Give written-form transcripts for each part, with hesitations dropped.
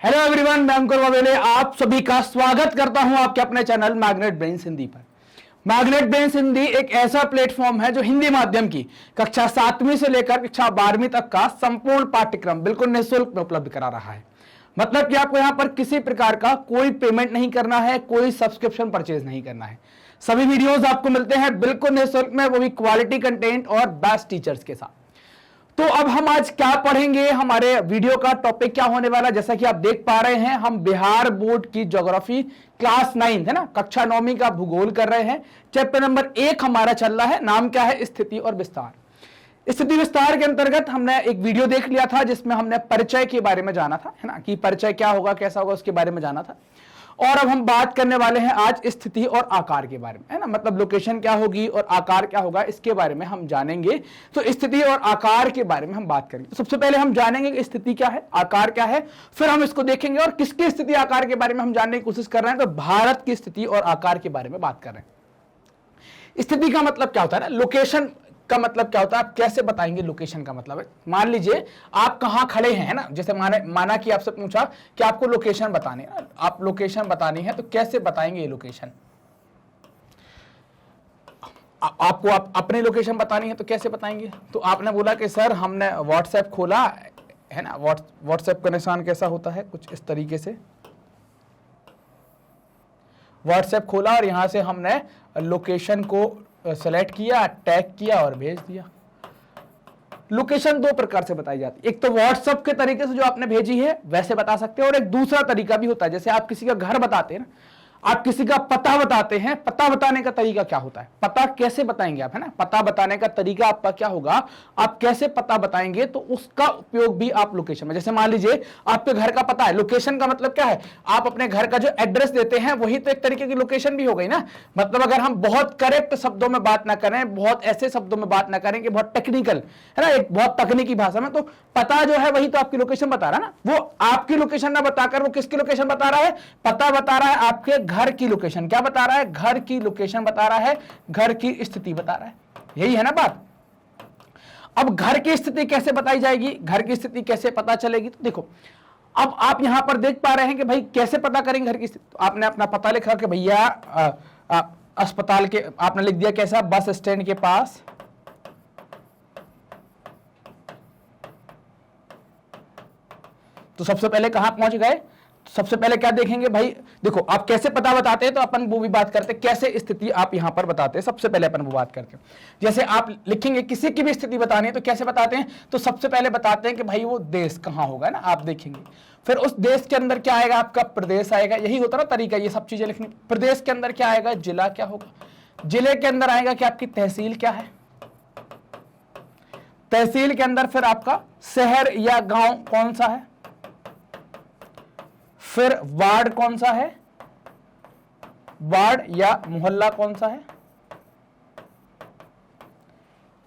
Hello everyone, मैं अंकुर वावेले आप सभी का स्वागत करता हूं आपके अपने चैनल मैग्नेट ब्रेन्स हिंदी पर। मैग्नेट ब्रेन्स हिंदी एक ऐसा प्लेटफॉर्म है जो हिंदी माध्यम की कक्षा 7वीं से लेकर कक्षा 12वीं तक का संपूर्ण पाठ्यक्रम बिल्कुल निःशुल्क में उपलब्ध करा रहा है। मतलब कि आपको यहां पर किसी प्रकार का कोई पेमेंट नहीं करना है, कोई सब्सक्रिप्शन परचेज नहीं करना है। सभी वीडियोज आपको मिलते हैं बिल्कुल निःशुल्क में, वो भी क्वालिटी कंटेंट और बेस्ट टीचर्स के साथ। तो अब हम आज क्या पढ़ेंगे, हमारे वीडियो का टॉपिक क्या होने वाला, जैसा कि आप देख पा रहे हैं हम बिहार बोर्ड की ज्योग्राफी क्लास 9 है ना, कक्षा 9वीं का भूगोल कर रहे हैं। चैप्टर नंबर 1 हमारा चल रहा है, नाम क्या है, स्थिति और विस्तार। स्थिति विस्तार के अंतर्गत हमने एक वीडियो देख लिया था जिसमें हमने परिचय के बारे में जाना था, है ना, कि परिचय क्या होगा, कैसा होगा, उसके बारे में जाना था। और अब हम बात करने वाले हैं आज स्थिति और आकार के बारे में, है ना, मतलब लोकेशन क्या होगी और आकार क्या होगा, इसके बारे में हम जानेंगे। तो स्थिति और आकार के बारे में हम बात करेंगे। तो सबसे पहले हम जानेंगे कि स्थिति क्या है, आकार क्या है, फिर हम इसको देखेंगे और किसकी स्थिति आकार के बारे में हम जानने की कोशिश कर रहे हैं। तो भारत की स्थिति और आकार के बारे में बात कर रहे हैं। स्थिति का मतलब क्या होता है ना, लोकेशन का मतलब क्या होता है, आप कैसे बताएंगे लोकेशन का मतलब है। मान लीजिए आप कहां खड़े हैं, है ना, जैसे माना कि आपसे पूछा कि आपको लोकेशन बतानी है, आप लोकेशन बतानी है, तो कैसे बताएंगे ये लोकेशन। आपको अपनी लोकेशन बतानी है तो कैसे बताएंगे। तो आपने बोला कि सर हमने व्हाट्सएप खोला है ना, व्हाट्सएप का निशान कैसा होता है, कुछ इस तरीके से व्हाट्सएप खोला और यहां से हमने लोकेशन को सेलेक्ट किया, टैग किया और भेज दिया। लोकेशन दो प्रकार से बताई जाती है, एक तो व्हाट्सएप के तरीके से जो आपने भेजी है वैसे बता सकते हैं, और एक दूसरा तरीका भी होता है, जैसे आप किसी का घर बताते हैं ना, आप किसी का पता बताते हैं। पता बताने का तरीका क्या होता है, पता कैसे बताएंगे आप, है ना, पता बताने का तरीका आपका क्या होगा, आप कैसे पता बताएंगे, तो उसका उपयोग भी आप लोकेशन में। जैसे मान लीजिए आपके घर का पता है, लोकेशन का मतलब क्या है, आप अपने घर का जो एड्रेस देते हैं वही तो एक तरीके की लोकेशन भी हो गई ना। मतलब अगर हम बहुत करेक्ट शब्दों में बात ना करें, बहुत ऐसे शब्दों में बात ना करें कि बहुत टेक्निकल है ना, एक बहुत तकनीकी भाषा में, तो पता जो है वही तो आपकी लोकेशन बता रहा है ना। वो आपकी लोकेशन ना बताकर वो किसकी लोकेशन बता रहा है, पता बता रहा है, आपके घर की लोकेशन। क्या बता रहा है, घर की लोकेशन बता रहा है, घर की स्थिति बता रहा है। यही है ना बात। अब घर की स्थिति कैसे बताई जाएगी, घर की स्थिति कैसे पता चलेगी, तो देखो अब आप यहां पर देख पा रहे हैं कि भाई कैसे पता करेंगे घर की स्थिति। तो आपने अपना पता लिखा कि भैया अस्पताल के, आपने लिख दिया कैसा, बस स्टैंड के पास, तो सबसे पहले कहां पहुंच गए, सबसे पहले क्या देखेंगे भाई, देखो आप कैसे पता बताते हैं तो अपन वो भी बात करते हैं, कैसे स्थिति आप यहां पर बताते हैं, सबसे पहले अपन वो बात करते हैं। जैसे आप लिखेंगे किसी की भी स्थिति बतानी है तो कैसे बताते हैं, तो सबसे पहले बताते हैं कि भाई वो देश कहां होगा ना, आप देखेंगे, फिर उस देश के अंदर क्या आएगा, आपका प्रदेश आएगा, यही होता ना तरीका ये सब चीजें लिखनी। प्रदेश के अंदर क्या आएगा, जिला क्या होगा, जिले के अंदर आएगा कि आपकी तहसील क्या है, तहसील के अंदर फिर आपका शहर या गांव कौन सा है, फिर वार्ड कौन सा है, वार्ड या मोहल्ला कौन सा है,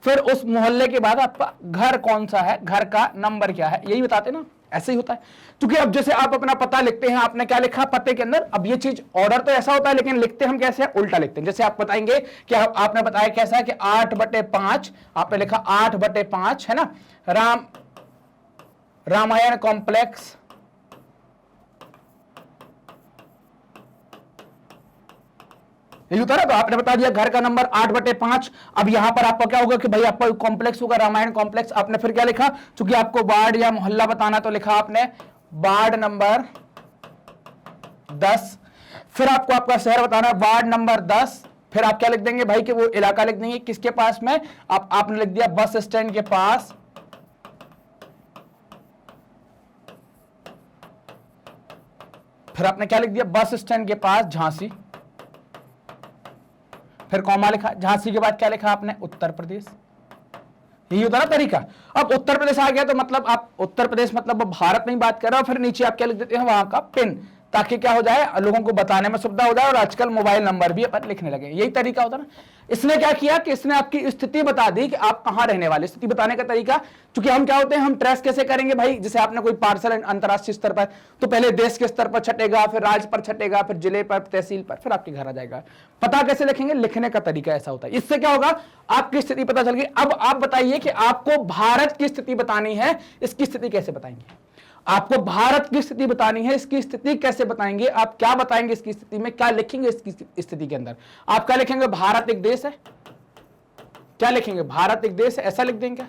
फिर उस मोहल्ले के बाद आपका घर कौन सा है, घर का नंबर क्या है, यही बताते ना, ऐसे ही होता है। क्योंकि अब जैसे आप अपना पता लिखते हैं, आपने क्या लिखा पते के अंदर, अब ये चीज ऑर्डर तो ऐसा होता है लेकिन लिखते हम कैसे हैं, उल्टा लिखते हैं। जैसे आप बताएंगे कि आपने बताया कैसा है कि 8/5, आपने लिखा 8/5 है ना, रामायण कॉम्प्लेक्स, यही होता है ना। तो आपने बता दिया घर का नंबर 8/5। अब यहां पर आपका क्या होगा कि भाई आपका कॉम्प्लेक्स होगा रामायण कॉम्प्लेक्स। आपने फिर क्या लिखा, क्योंकि आपको वार्ड या मोहल्ला बताना तो लिखा आपने वार्ड नंबर 10। फिर आपको आपका शहर बताना है वार्ड नंबर 10। फिर आप क्या लिख देंगे भाई कि वो इलाका लिख देंगे किसके पास में, आपने लिख दिया बस स्टैंड के पास। फिर आपने क्या लिख दिया, बस स्टैंड के पास झांसी। फिर कॉमा लिखा, झांसी के बाद क्या लिखा आपने, उत्तर प्रदेश। यही होता ना तरीका। अब उत्तर प्रदेश आ गया तो मतलब आप उत्तर प्रदेश मतलब भारत में ही बात कर रहे हो। फिर नीचे आप क्या लिख देते हैं, वहां का पिन, ताकि क्या हो जाए, लोगों को बताने में सुविधा हो जाए, और आजकल मोबाइल नंबर भी अपन लिखने लगे। यही तरीका होता ना। इसने क्या किया कि इसने आपकी स्थिति बता दी कि आप कहां रहने वाले, स्थिति बताने का तरीका। क्योंकि हम क्या होते हैं, हम ट्रेस कैसे करेंगे भाई, जैसे आपने कोई पार्सल अंतरराष्ट्रीय स्तर पर, तो पहले देश के स्तर पर छटेगा, फिर राज्य पर छटेगा, फिर जिले पर, तहसील पर, फिर आपके घर आ जाएगा। पता कैसे लिखेंगे, लिखने का तरीका ऐसा होता है। इससे क्या होगा, आपकी स्थिति पता चल गई। अब आप बताइए कि आपको भारत की स्थिति बतानी है, इसकी स्थिति कैसे बताएंगे। आपको भारत की स्थिति बतानी है। इसकी स्थिति कैसे बताएंगे, आप क्या बताएंगे इसकी स्थिति में, क्या लिखेंगे इसकी स्थिति के अंदर? आप क्या लिखेंगे, भारत एक देश है? क्या लिखेंगे, भारत एक देश है, ऐसा लिख देंगे क्या?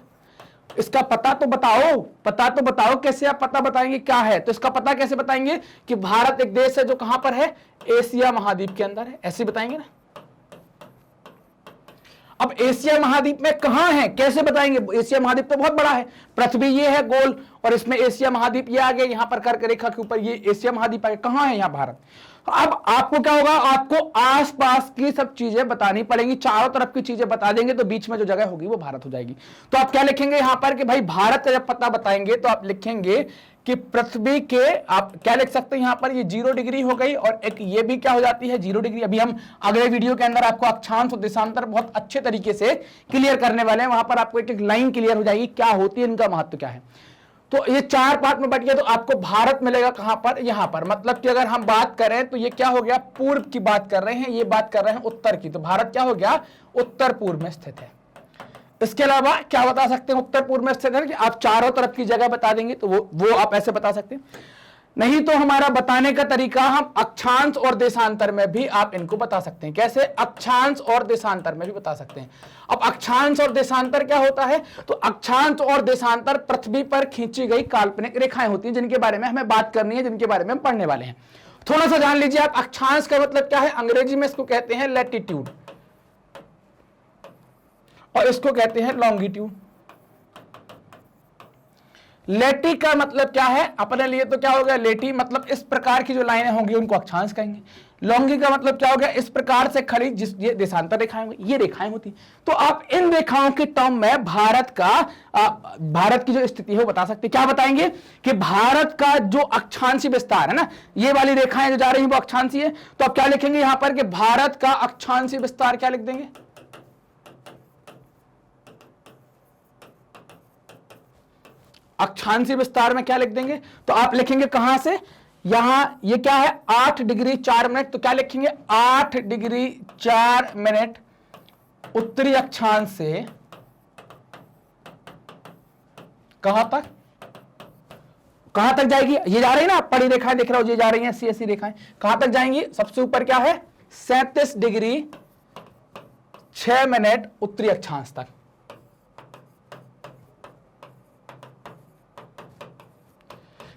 इसका पता तो बताओ, पता तो बताओ, कैसे आप पता बताएंगे क्या है? तो इसका पता कैसे बताएंगे कि भारत एक देश है जो कहां पर है, एशिया महाद्वीप के अंदर है, ऐसे बताएंगे ना। अब एशिया महाद्वीप में कहां है, कैसे बताएंगे? एशिया महाद्वीप तो बहुत बड़ा है, पृथ्वी ये है गोल और इसमें एशिया महाद्वीप ये आ गया, यहां पर कर्क रेखा के ऊपर ये एशिया महाद्वीप आ गया, कहां है यहां भारत? अब आपको क्या होगा, आपको आसपास की सब चीजें बतानी पड़ेंगी, चारों तरफ की चीजें बता देंगे तो बीच में जो जगह होगी वो भारत हो जाएगी। तो आप क्या लिखेंगे यहां पर कि भाई भारत का जब पता बताएंगे तो आप लिखेंगे कि पृथ्वी के, आप क्या लिख सकते हैं यहां पर, ये 0 डिग्री हो गई और एक ये भी क्या हो जाती है 0 डिग्री। अभी हम अगले वीडियो के अंदर आपको अक्षांश और देशांतर बहुत अच्छे तरीके से क्लियर करने वाले हैं, वहां पर आपको एक एक लाइन क्लियर हो जाएगी क्या होती है, इनका महत्व क्या है। तो ये 4 पार्ट में बट गया, तो आपको भारत मिलेगा कहां पर, यहां पर। मतलब कि अगर हम बात करें तो ये क्या हो गया, पूर्व की बात कर रहे हैं, ये बात कर रहे हैं उत्तर की, तो भारत क्या हो गया, उत्तर पूर्व में स्थित है। इसके अलावा क्या बता सकते हैं उत्तर पूर्व में स्थित है कि आप चारों तरफ की जगह बता देंगे, तो वो आप ऐसे बता सकते हैं। नहीं तो हमारा बताने का तरीका, हम अक्षांश और देशांतर में भी आप इनको बता सकते हैं। कैसे, अक्षांश और देशांतर में भी बता सकते हैं। अब अक्षांश और देशांतर क्या होता है, तो अक्षांश और देशांतर पृथ्वी पर खींची गई काल्पनिक रेखाएं होती हैं, जिनके बारे में हमें बात करनी है, जिनके बारे में हम पढ़ने वाले हैं। थोड़ा सा जान लीजिए आप, अक्षांश का मतलब क्या है, अंग्रेजी में इसको कहते हैं लैटिट्यूड और इसको कहते हैं लॉन्गिट्यूड। लेटी का मतलब क्या है अपने लिए, तो क्या हो गया, लेटी मतलब इस प्रकार की जो लाइनें होंगी उनको अक्षांश कहेंगे। लॉन्गी का मतलब क्या हो गया, इस प्रकार से खड़ी, जिस ये देशांतर रेखाएं होंगी, ये रेखाएं होती। तो आप इन रेखाओं के टर्म में भारत की जो स्थिति है वो बता सकते हैं। क्या बताएंगे कि भारत का जो अक्षांशी विस्तार है ना, ये वाली रेखाएं जो जा रही है वो अक्षांशी है। तो आप क्या लिखेंगे यहां पर कि भारत का अक्षांशी विस्तार, क्या लिख देंगे, अक्षांशी विस्तार में क्या लिख देंगे, तो आप लिखेंगे कहां से, यहां ये क्या है 8 डिग्री 4 मिनट, तो क्या लिखेंगे 8 डिग्री 4 मिनट उत्तरी अक्षांश से कहां तक जाएगी, ये जा रही है ना, पड़ी रेखाएं दिख रहा हो, ये जा रही हैं ऐसी ऐसी रेखाएं, कहां तक जाएंगी, सबसे ऊपर क्या है 37 डिग्री 6 मिनट उत्तरी अक्षांश तक।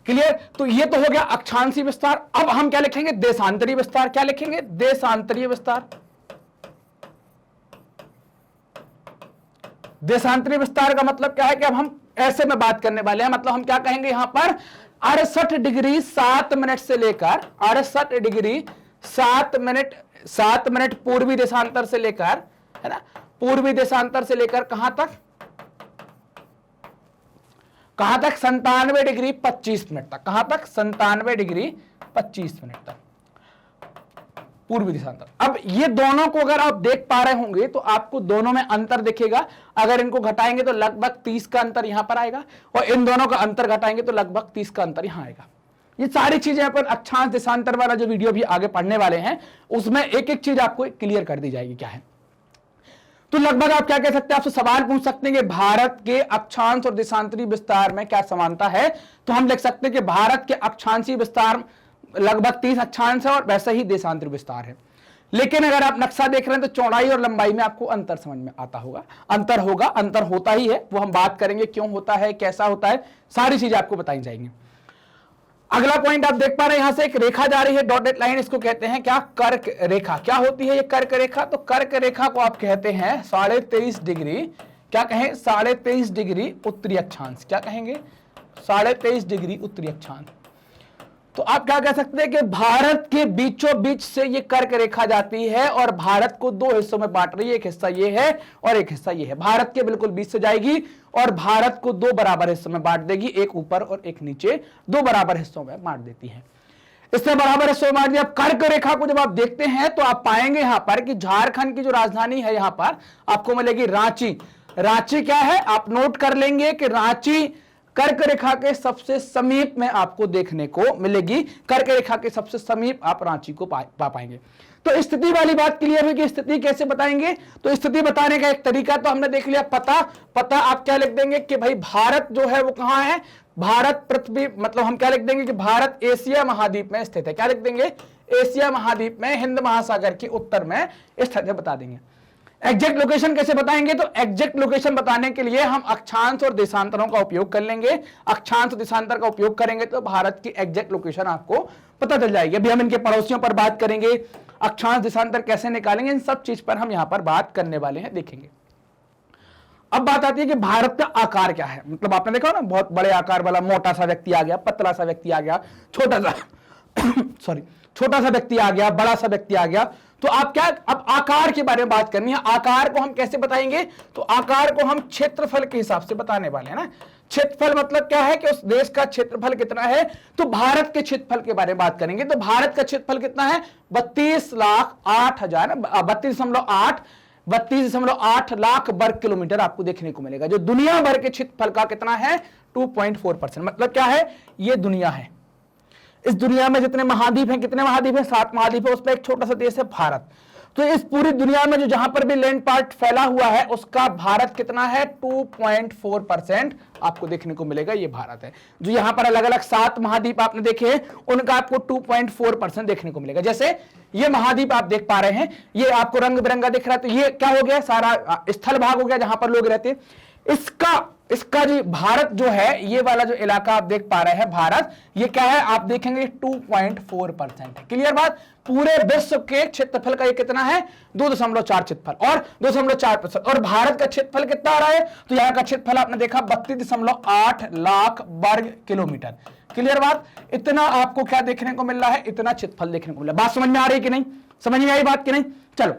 क्लियर, तो ये तो हो गया अक्षांशी विस्तार। अब हम क्या लिखेंगे, देशांतरीय विस्तार। क्या लिखेंगे, देशांतरीय विस्तार। देशांतरीय विस्तार का मतलब क्या है कि अब हम ऐसे में बात करने वाले हैं, मतलब हम क्या कहेंगे यहां पर 68 डिग्री 7 मिनट से लेकर 68 डिग्री 7 मिनट पूर्वी देशांतर से लेकर, है ना, पूर्वी देशांतर से लेकर कहां तक 97 डिग्री 25 मिनट तक। कहां तक, 97 डिग्री 25 मिनट तक पूर्वी देशांतर। अब ये दोनों को अगर आप देख पा रहे होंगे तो आपको दोनों में अंतर दिखेगा। अगर इनको घटाएंगे तो लगभग 30 का अंतर यहां पर आएगा और इन दोनों का अंतर घटाएंगे तो लगभग 30 का अंतर यहां आएगा। ये सारी चीजें अपन अक्षांश देशांतर वाला जो वीडियो भी आगे पढ़ने वाले हैं उसमें एक एक चीज आपको क्लियर कर दी जाएगी क्या है। तो लगभग आप क्या कह सकते हैं, आपसे सवाल पूछ सकते हैं कि भारत के अक्षांश और देशांतरीय विस्तार में क्या समानता है, तो हम लिख सकते हैं कि भारत के अक्षांशीय विस्तार लगभग 30 अक्षांश है और वैसे ही देशांतरीय विस्तार है। लेकिन अगर आप नक्शा देख रहे हैं तो चौड़ाई और लंबाई में आपको अंतर समझ में आता होगा, अंतर होता ही है, वो हम बात करेंगे क्यों होता है, कैसा होता है, सारी चीजें आपको बताई जाएंगी। अगला पॉइंट आप देख पा रहे हैं, यहां से एक रेखा जा रही है डॉटेड लाइन, इसको कहते हैं क्या, कर्क रेखा। क्या होती है ये कर्क रेखा, तो कर्क रेखा को आप कहते हैं 23.5 डिग्री, क्या कहें 23.5 डिग्री उत्तरी अक्षांश। क्या कहेंगे 23.5 डिग्री उत्तरी अक्षांश। तो आप क्या कह सकते हैं कि भारत के बीचों बीच से ये कर्क रेखा जाती है और भारत को 2 हिस्सों में बांट रही है, एक हिस्सा ये है और एक हिस्सा ये है। भारत के बिल्कुल बीच से जाएगी और भारत को 2 बराबर हिस्सों में बांट देगी, एक ऊपर और एक नीचे, 2 बराबर हिस्सों में बांट देती है। इससे बराबर हिस्सों में बांट दिया। कर्क रेखा को जब आप देखते हैं तो आप पाएंगे यहां पर कि झारखंड की जो राजधानी है यहां पर आपको मिलेगी रांची। रांची क्या है, आप नोट कर लेंगे कि रांची कर्क रेखा के सबसे समीप में आपको देखने को मिलेगी। कर्क रेखा के सबसे समीप आप रांची को पा पाएंगे। तो स्थिति वाली बात क्लियर है कि स्थिति कैसे बताएंगे। तो स्थिति बताने का एक तरीका तो हमने देख लिया, पता आप क्या लिख देंगे कि भाई भारत जो है वो कहां है, भारत पृथ्वी, मतलब हम क्या लिख देंगे कि भारत एशिया महाद्वीप में स्थित है। क्या लिख देंगे, एशिया महाद्वीप में, हिंद महासागर के उत्तर में स्थित है, बता देंगे। एग्जैक्ट लोकेशन कैसे बताएंगे, तो एग्जैक्ट लोकेशन बताने के लिए हम अक्षांश और देशांतरों का उपयोग कर लेंगे। अक्षांश देशांतर का उपयोग करेंगे तो भारत की एग्जैक्ट लोकेशन आपको पता चल जाएगी। अभी हम इनके पड़ोसियों पर बात करेंगे, अक्षांश देशांतर कैसे निकालेंगे, इन सब चीज पर हम यहां पर बात करने वाले हैं, देखेंगे। अब बात आती है कि भारत का आकार क्या है। मतलब आपने देखा ना, बहुत बड़े आकार वाला मोटा सा व्यक्ति आ गया, पतला सा व्यक्ति आ गया, छोटा सा छोटा सा व्यक्ति आ गया, बड़ा सा व्यक्ति आ गया। तो आप क्या, अब आकार के बारे में बात करनी है। आकार को हम कैसे बताएंगे, तो आकार को हम क्षेत्रफल के हिसाब से बताने वाले हैं ना। क्षेत्रफल मतलब क्या है कि उस देश का क्षेत्रफल कितना है, तो भारत के क्षेत्रफल के बारे में बात करेंगे। तो भारत का क्षेत्रफल कितना है, 32,08 लाख वर्ग किलोमीटर आपको देखने को मिलेगा, जो दुनिया भर के क्षेत्रफल का कितना है, 2.4%। मतलब क्या है, ये दुनिया है। इस दुनिया में जितने महाद्वीप हैं, कितने महाद्वीप हैं, 7 महाद्वीप है, उसमें एक छोटा सा देश है भारत। तो इस पूरी दुनिया में जो जहां पर भी लैंड पार्ट फैला हुआ है, उसका भारत कितना है, 2.4% आपको देखने को मिलेगा, ये भारत है। जो यहां पर अलग अलग 7 महाद्वीप आपने देखे हैं, उनका आपको 2.4% देखने को मिलेगा। जैसे ये महाद्वीप आप देख पा रहे हैं, ये आपको रंग बिरंगा दिख रहा है, तो ये क्या हो गया, सारा स्थल भाग हो गया जहां पर लोग रहते हैं। इसका जो भारत जो है, ये वाला जो इलाका आप देख पा रहे हैं भारत, ये क्या है, आप देखेंगे 2.4% है। क्लियर बात। पूरे विश्व के क्षेत्रफल का ये कितना है, 2.4 क्षेत्रफल और 2.4%। और भारत का क्षेत्रफल कितना आ रहा है, तो यहाँ का क्षेत्रफल आपने देखा 32.8 लाख वर्ग किलोमीटर। क्लियर बात। इतना आपको क्या देखने को मिल रहा है, इतना क्षेत्रफल देखने को मिल रहा है। बात समझ में आ रही कि नहीं, समझ में आई बात कि नहीं। चलो,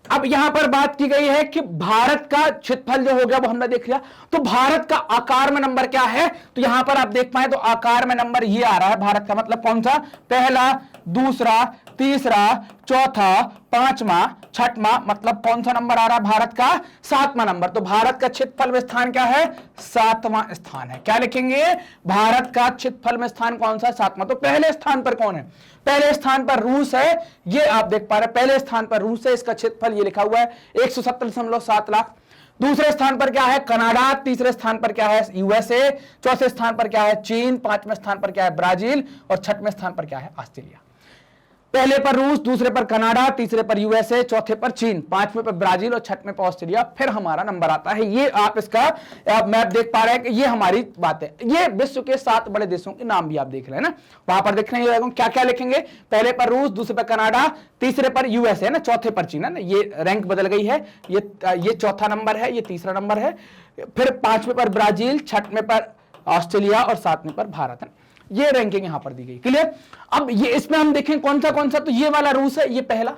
अब यहां पर बात की गई है कि भारत का क्षेत्रफल जो हो गया वो हमने देख लिया। तो भारत का आकार में नंबर क्या है, तो यहां पर आप देख पाए तो आकार में नंबर ये आ रहा है भारत का। मतलब कौन सा, पहला, दूसरा, तीसरा, चौथा, पांचवा, छठवां, मतलब कौन सा नंबर आ रहा है भारत का, 7वां नंबर। तो भारत का क्षेत्रफल में स्थान क्या है, 7वां स्थान है। क्या लिखेंगे, भारत का क्षेत्रफल में स्थान कौन सा, 7वां। तो पहले स्थान पर कौन है, पहले स्थान पर रूस है, ये आप देख पा रहे हैं, पहले स्थान पर रूस है, इसका क्षेत्रफल ये लिखा हुआ है 170.7 लाख। दूसरे स्थान पर क्या है, कनाडा। तीसरे स्थान पर क्या है, यूएसए। चौथे स्थान पर क्या है, चीन। पांचवें स्थान पर क्या है, ब्राजील। और छठवें स्थान पर क्या है, ऑस्ट्रेलिया। पहले पर रूस, दूसरे पर कनाडा, तीसरे पर यूएसए, चौथे पर चीन, पांचवें पर ब्राजील और छठवें पर ऑस्ट्रेलिया। फिर हमारा नंबर आता है। ये आप इसका मैप देख पा रहे हैं कि ये हमारी बात है। ये विश्व के 7 बड़े देशों के नाम भी आप देख रहे हैं ना, वहां पर देख रहे हैं क्या क्या लिखेंगे। पहले पर रूस, दूसरे पर कनाडा, तीसरे पर यूएसए ना, चौथे पर चीन है ना। ये रैंक बदल गई है, ये चौथा नंबर है, ये तीसरा नंबर है। फिर पांचवें पर ब्राजील, छठवें पर ऑस्ट्रेलिया और 7वें पर भारत है। ये रैंकिंग यहां पर दी गई। क्लियर। अब ये इसमें हम देखें कौन सा, तो ये वाला रूस है, ये पहला।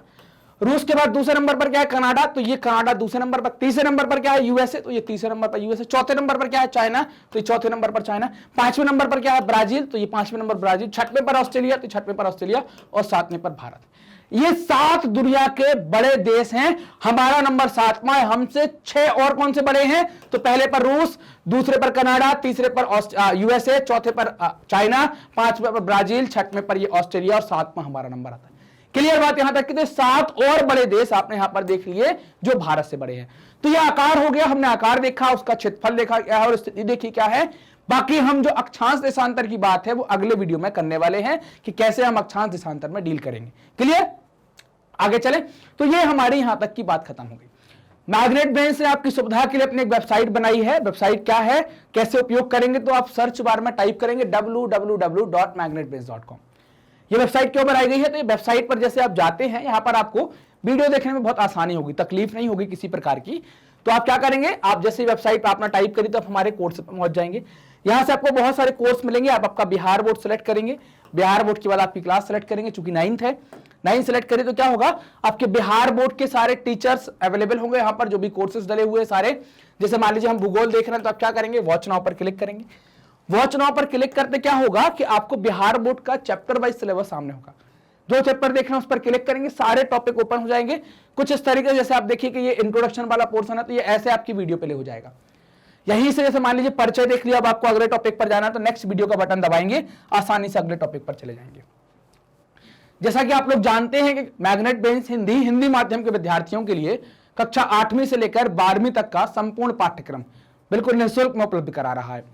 रूस के बाद दूसरे नंबर पर क्या है, कनाडा। तो ये कनाडा दूसरे नंबर पर। तीसरे नंबर पर क्या है, यूएसए। तो ये तीसरे नंबर पर यूएसए। चौथे नंबर पर क्या है, चाइना। तो ये चौथे नंबर पर चाइना। पांचवें नंबर पर क्या है, ब्राजील। तो ये पांचवें नंबर ब्राजील। छठवें पर ऑस्ट्रेलिया। तो छठवें पर ऑस्ट्रेलिया और 7वें पर भारत। ये 7 दुनिया के बड़े देश हैं। हमारा नंबर 7वां है। हमसे 6 और कौन से बड़े हैं, तो पहले पर रूस, दूसरे पर कनाडा, तीसरे पर यूएसए, चौथे पर चाइना, पांचवें पर ब्राजील, छठवें पर ये ऑस्ट्रेलिया और 7वां हमारा नंबर आता है। क्लियर बात यहां तक कि 7 और बड़े देश आपने यहां पर देख लिए जो भारत से बड़े हैं। तो ये आकार हो गया, हमने आकार देखा, उसका क्षेत्रफल देखा क्या है और स्थिति देखी क्या है। बाकी हम जो अक्षांश देशांतर की बात है वो अगले वीडियो में करने वाले हैं कि कैसे हम अक्षांश देशांतर में डील करेंगे। क्लियर। आगे चले। तो ये हमारी यहां तक की बात खत्म हो गई। मैग्नेट ब्रेन से आपकी सुविधा के लिए अपनी एक वेबसाइट बनाई है। वेबसाइट क्या है, कैसे उपयोग करेंगे, तो आप सर्च बार में टाइप करेंगे www.magnetbrains.com। ये वेबसाइट क्यों बनाई गई है, तो ये वेबसाइट पर जैसे आप जाते हैं, यहां पर आपको वीडियो देखने में बहुत आसानी होगी, तकलीफ नहीं होगी किसी प्रकार की। तो आप क्या करेंगे, आप जैसे वेबसाइट पर अपना टाइप करिए तो आप हमारे कोर्स पर पहुंच जाएंगे। यहां से आपको बहुत सारे कोर्स मिलेंगे। आप आपका बिहार बोर्ड सेलेक्ट करेंगे, बिहार बोर्ड के बाद आपकी क्लास सेलेक्ट करेंगे। चूंकि 9th है, 9 सेलेक्ट करें तो क्या होगा, आपके बिहार बोर्ड के सारे टीचर्स अवेलेबल होंगे यहाँ पर, जो भी कोर्सेज डले हुए सारे। जैसे मान लीजिए हम भूगोल देख रहे हैं तो आप क्या करेंगे, वॉच नाउ पर क्लिक करेंगे। वॉच नाउ पर क्लिक करते क्या होगा कि आपको बिहार बोर्ड का चैप्टर वाइज सिलेबस सामने होगा। जो चैप्टर देख रहे हैं उस पर क्लिक करेंगे, सारे टॉपिक ओपन हो जाएंगे। कुछ इस तरीके से, जैसे आप देखिए कि ये इंट्रोडक्शन वाला पोर्शन है, तो ये ऐसे आपकी वीडियो प्ले हो जाएगा। यहीं से जैसे मान लीजिए परिचय देख लिया, अब आपको अगले टॉपिक पर जाना है तो नेक्स्ट वीडियो का बटन दबाएंगे, आसानी से अगले टॉपिक पर चले जाएंगे। जैसा कि आप लोग जानते हैं कि मैग्नेट ब्रेन्स हिंदी माध्यम के विद्यार्थियों के लिए कक्षा 8वीं से लेकर 12वीं तक का संपूर्ण पाठ्यक्रम बिल्कुल निःशुल्क में उपलब्ध करा रहा है।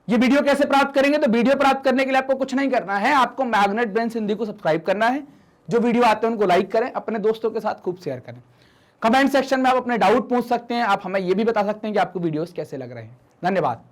ये वीडियो कैसे प्राप्त करेंगे? तो वीडियो प्राप्त करने के लिए आपको कुछ नहीं करना है, आपको मैग्नेट ब्रेन्स हिंदी को सब्सक्राइब करना है, जो वीडियो आते हैं उनको लाइक करें, अपने दोस्तों के साथ खूब शेयर करें। कमेंट सेक्शन में आप अपने डाउट पूछ सकते हैं, आप हमें यह भी बता सकते हैं कि आपको वीडियोस कैसे लग रहे हैं। धन्यवाद।